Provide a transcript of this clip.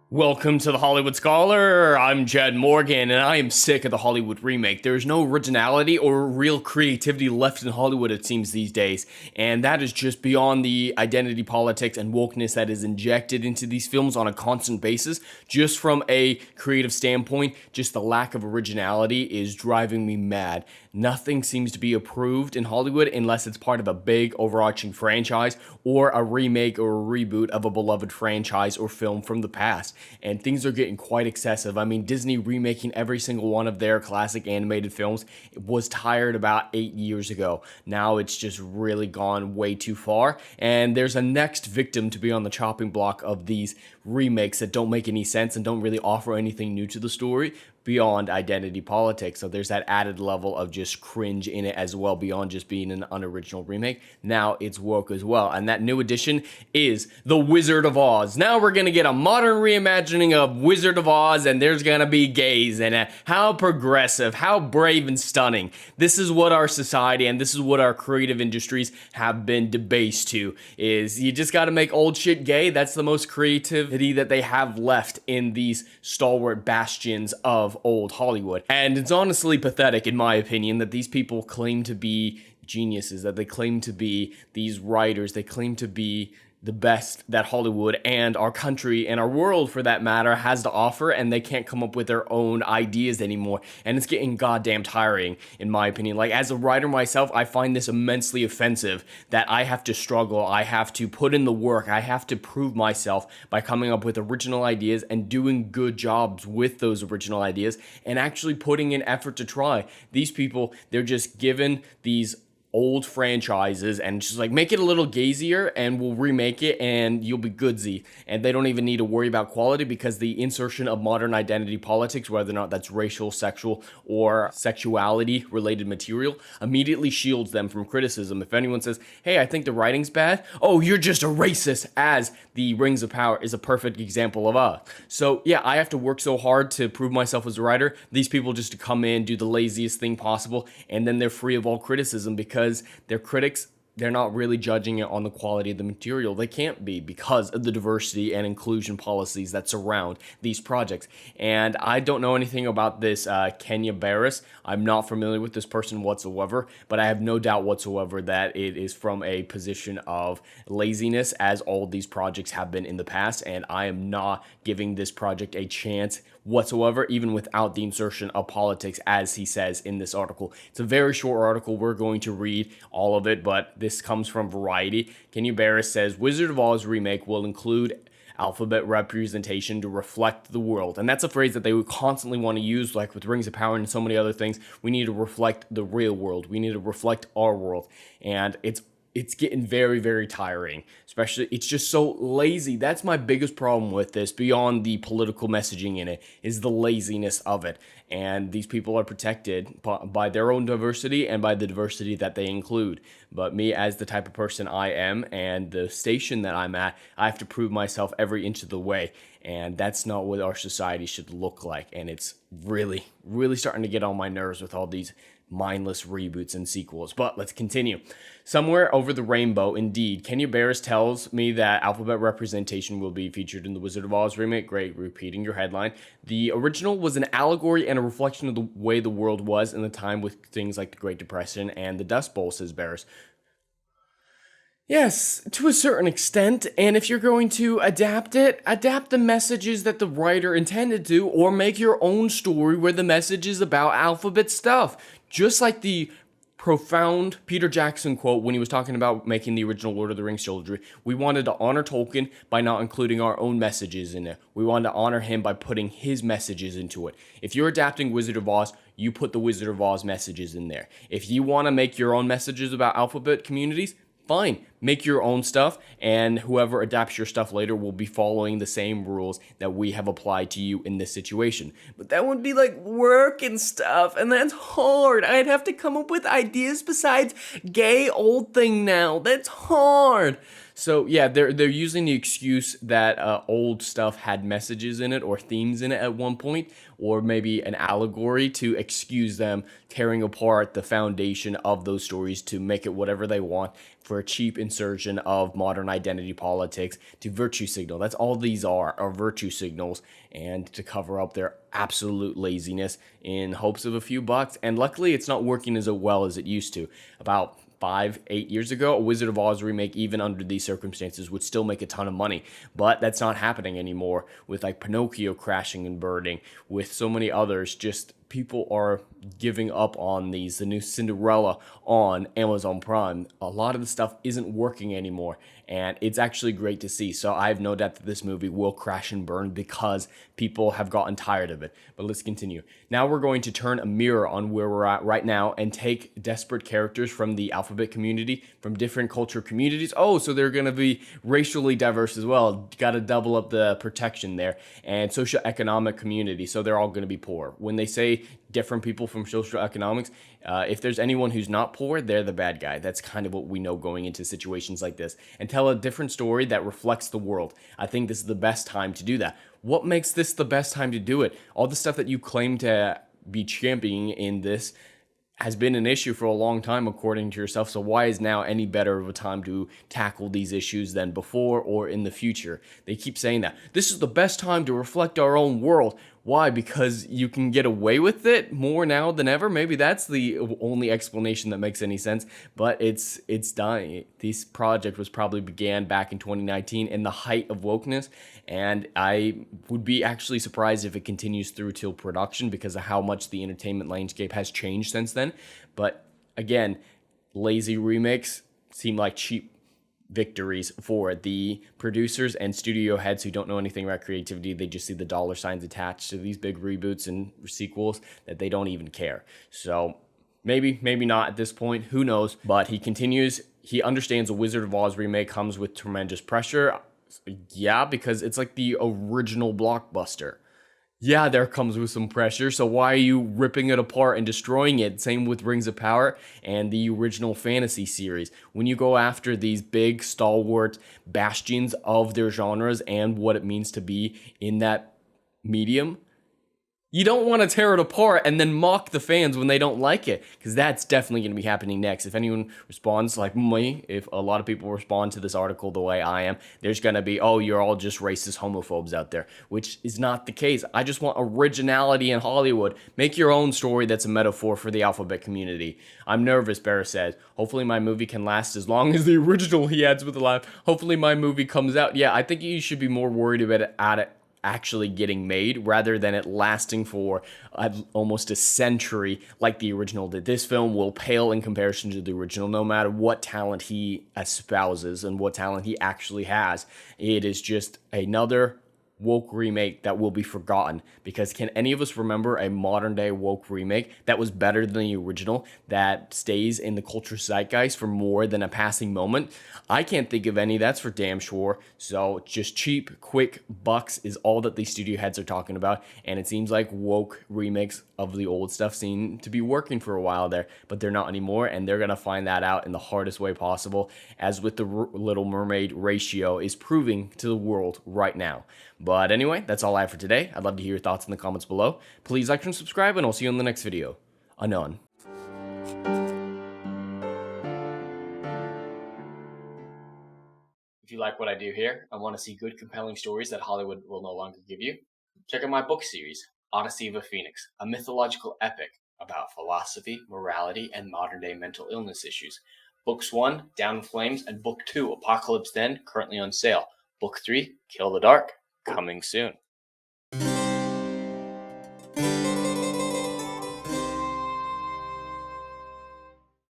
Welcome to the Hollywood Scholar. I'm Jed Morgan, and I am sick of the Hollywood remake. There's no originality or real creativity left in Hollywood, it seems, these days. And that is just beyond the identity politics and wokeness that is injected into these films on a constant basis. Just from a creative standpoint, just the lack of originality is driving me mad. Nothing seems to be approved in Hollywood unless it's part of a big overarching franchise or a remake or a reboot of a beloved franchise or film from the past. And things are getting quite excessive. I mean, Disney remaking every single one of their classic animated films was tired about 8 years ago. Now it's just really gone way too far. And there's a next victim to be on the chopping block of these remakes that don't make any sense and don't really offer anything new to the story beyond identity politics. So there's that added level of just cringe in it as well, beyond just being an unoriginal remake. Now it's woke as well. And that new addition is The Wizard of Oz. Now we're gonna get a modern reimagining of Wizard of Oz, and there's gonna be gays in it. How progressive, how brave and stunning. This is what our society and this is what our creative industries have been debased to, is you just gotta make old shit gay. That's the most creativity that they have left in these stalwart bastions of old Hollywood. And it's honestly pathetic, in my opinion, that these people claim to be geniuses, that they claim to be these writers, they claim to be the best that Hollywood and our country and our world, for that matter, has to offer, and they can't come up with their own ideas anymore. And it's getting goddamn tiring, in my opinion. Like, as a writer myself, I find this immensely offensive that I have to struggle, I have to put in the work, I have to prove myself by coming up with original ideas and doing good jobs with those original ideas and actually putting in effort to try. These people, they're just given these old franchises and just like, make it a little gazier and we'll remake it and you'll be goodsy. And they don't even need to worry about quality because the insertion of modern identity politics, whether or not that's racial, sexual, or sexuality related material, immediately shields them from criticism. If anyone says, hey, I think the writing's bad, oh, you're just a racist, as the Rings of Power is a perfect example of. So yeah, I have to work so hard to prove myself as a writer. These people just to come in, do the laziest thing possible, and then they're free of all criticism because their critics, they're not really judging it on the quality of the material. They can't be, because of the diversity and inclusion policies that surround these projects. And I don't know anything about this Kenya Barris. I'm not familiar with this person whatsoever, but I have no doubt whatsoever that it is from a position of laziness, as all these projects have been in the past, and I am not giving this project a chance whatsoever, even without the insertion of politics, as he says in this article. It's a very short article. We're going to read all of it, but this comes from Variety. Kenya Barris says, Wizard of Oz remake will include alphabet representation to reflect the world. And that's a phrase that they would constantly want to use, like with Rings of Power and so many other things. We need to reflect the real world. We need to reflect our world. And it's getting very, very tiring. Especially, it's just so lazy. That's my biggest problem with this, beyond the political messaging in it, is the laziness of it. And these people are protected by their own diversity and by the diversity that they include. But me, as the type of person I am and the station that I'm at, I have to prove myself every inch of the way. And that's not what our society should look like. And it's really, really starting to get on my nerves with all these mindless reboots and sequels. But let's continue. Somewhere over the rainbow, indeed, Kenya Barris tells me that alphabet representation will be featured in the Wizard of Oz remake. Great, repeating your headline. The original was an allegory and a reflection of the way the world was in the time with things like the Great Depression and the Dust Bowl, says Barris. Yes, to a certain extent, and if you're going to adapt it, adapt the messages that the writer intended to, or make your own story where the message is about alphabet stuff. Just like the profound Peter Jackson quote when he was talking about making the original Lord of the Rings trilogy. We wanted to honor Tolkien by not including our own messages in it. We wanted to honor him by putting his messages into it. If you're adapting Wizard of Oz, you put the Wizard of Oz messages in there. If you want to make your own messages about alphabet communities, fine, make your own stuff, and whoever adapts your stuff later will be following the same rules that we have applied to you in this situation. But that would be like work and stuff, and that's hard. I'd have to come up with ideas besides gay old thing now. That's hard. So yeah, they're using the excuse that old stuff had messages in it or themes in it at one point, or maybe an allegory to excuse them tearing apart the foundation of those stories to make it whatever they want for a cheap insertion of modern identity politics to virtue signal. That's all these are virtue signals, and to cover up their absolute laziness in hopes of a few bucks. And luckily, it's not working as well as it used to. About 5-8 years ago, a Wizard of Oz remake, even under these circumstances, would still make a ton of money. But that's not happening anymore with like Pinocchio crashing and burning, with so many others. Just people are giving up on these. The new Cinderella on Amazon Prime, a lot of the stuff isn't working anymore, and it's actually great to see. So I have no doubt that this movie will crash and burn because people have gotten tired of it. But let's continue. Now we're going to turn a mirror on where we're at right now and take desperate characters from the alphabet community, from different culture communities. Oh, so they're going to be racially diverse as well. Got to double up the protection there. And socioeconomic community, so they're all going to be poor. When they say different people from social economics, if there's anyone who's not poor, they're the bad guy. That's kind of what we know going into situations like this. And tell a different story that reflects the world. I think this is the best time to do that. What makes this the best time to do it? All the stuff that you claim to be championing in this has been an issue for a long time, according to yourself. So why is now any better of a time to tackle these issues than before or in the future? They keep saying that this is the best time to reflect our own world. Why? Because you can get away with it more now than ever. Maybe that's the only explanation that makes any sense. But it's dying. This project was probably began back in 2019 in the height of wokeness, and I would be actually surprised if it continues through till production because of how much the entertainment landscape has changed since then. But again, lazy remakes seem like cheap victories for the producers and studio heads who don't know anything about creativity. They just see the dollar signs attached to these big reboots and sequels that they don't even care. So maybe not at this point, who knows. But he continues, he understands a Wizard of Oz remake comes with tremendous pressure. Yeah, because it's like the original blockbuster. Yeah, there comes with some pressure, so why are you ripping it apart and destroying it? Same with Rings of Power and the original fantasy series. When you go after these big, stalwart bastions of their genres and what it means to be in that medium, you don't want to tear it apart and then mock the fans when they don't like it, because that's definitely going to be happening next. If anyone responds like me, if a lot of people respond to this article the way I am, there's going to be, oh, you're all just racist homophobes out there, which is not the case. I just want originality in Hollywood. Make your own story that's a metaphor for the alphabet community. I'm nervous, Barra says. Hopefully my movie can last as long as the original, he adds with a laugh. Hopefully my movie comes out. Yeah, I think you should be more worried about it actually getting made rather than it lasting for almost a century like the original did. This film will pale in comparison to the original, no matter what talent he espouses and what talent he actually has. It is just another woke remake that will be forgotten, because can any of us remember a modern day woke remake that was better than the original, that stays in the culture zeitgeist for more than a passing moment? I can't think of any, that's for damn sure. So just cheap, quick bucks is all that these studio heads are talking about, and it seems like woke remakes of the old stuff seem to be working for a while there, but they're not anymore, and they're gonna find that out in the hardest way possible, as with the Little Mermaid ratio is proving to the world right now. But anyway, that's all I have for today. I'd love to hear your thoughts in the comments below. Please like and subscribe, and I'll see you in the next video. Anon. If you like what I do here and want to see good, compelling stories that Hollywood will no longer give you, check out my book series, Odyssey of a Phoenix, a mythological epic about philosophy, morality, and modern-day mental illness issues. Books 1, Down in Flames, and Book 2, Apocalypse Then, currently on sale. Book 3, Kill the Dark, coming soon.